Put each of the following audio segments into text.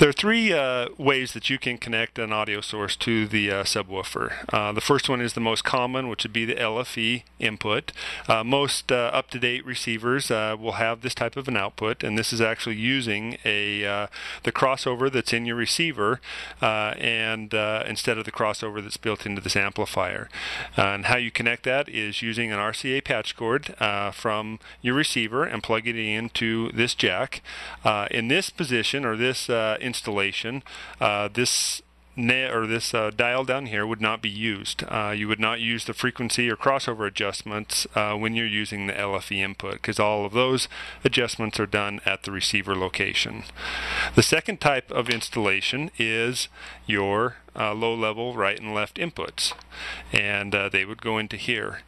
There are three ways that you can connect an audio source to the subwoofer. The first one is the most common, which would be the LFE input. Most up-to-date receivers will have this type of an output, and this is actually using the crossover that's in your receiver and instead of the crossover that's built into this amplifier. And how you connect that is using an RCA patch cord from your receiver and plugging it into this jack. In this position, or this installation, this dial down here would not be used. You would not use the frequency or crossover adjustments when you're using the LFE input, because all of those adjustments are done at the receiver location. The second type of installation is your low-level right and left inputs, and they would go into here.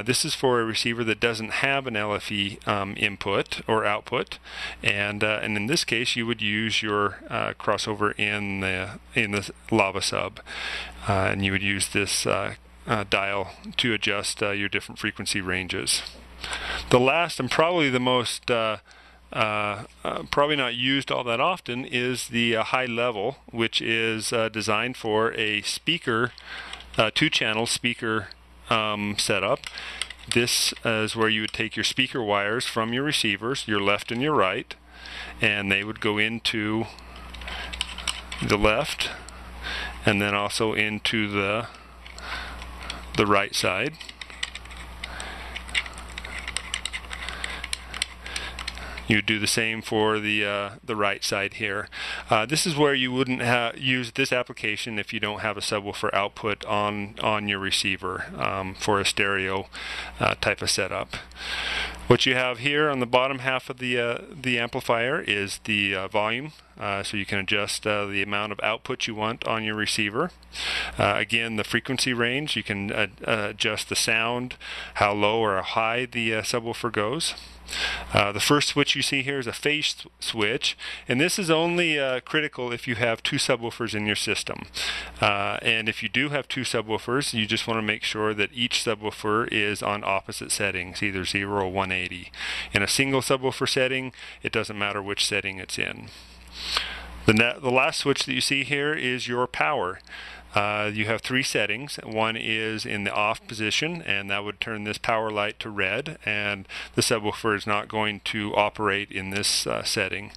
This is for a receiver that doesn't have an LFE input or output, and in this case you would use your crossover in the lava sub, and you would use this dial to adjust your different frequency ranges. The last and probably the most probably not used all that often is the high level, which is designed for a speaker, two-channel speaker setup. This is where you would take your speaker wires from your receivers, your left and your right, and they would go into the left and then also into the right side. You do the same for the right side here. This is where you wouldn't use this application if you don't have a subwoofer output on your receiver for a stereo type of setup. What you have here on the bottom half of the amplifier is the volume, so you can adjust the amount of output you want on your receiver. Again, the frequency range, you can adjust the sound, how low or how high the subwoofer goes. The first switch you see here is a phase switch, and this is only critical if you have two subwoofers in your system. And if you do have two subwoofers, you just want to make sure that each subwoofer is on opposite settings, either 0 or 180. In a single subwoofer setting, it doesn't matter which setting it's in. The last switch that you see here is your power. You have three settings. One is in the off position, and that would turn this power light to red, and the subwoofer is not going to operate in this setting.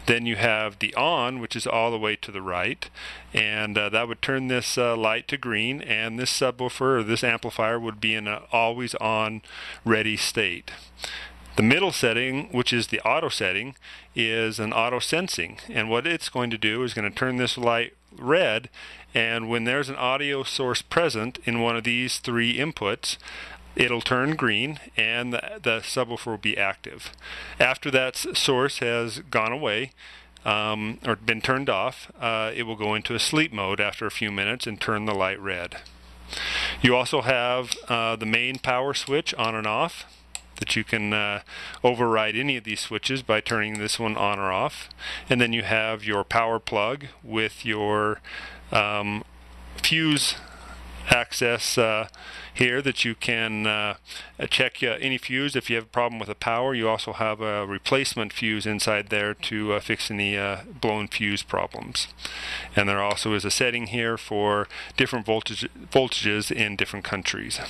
Then you have the on, which is all the way to the right, and that would turn this light to green, and this subwoofer or this amplifier would be in an always on ready state. The middle setting, which is the auto setting, is an auto sensing, and what it's going to do is going to turn this light red, and when there's an audio source present in one of these three inputs, it'll turn green and the subwoofer will be active. After that source has gone away or been turned off, it will go into a sleep mode after a few minutes and turn the light red. You also have the main power switch on and off, that you can override any of these switches by turning this one on or off. And then you have your power plug with your fuse access here that you can check any fuse if you have a problem with the power. You also have a replacement fuse inside there to fix any blown fuse problems. And there also is a setting here for different voltages in different countries.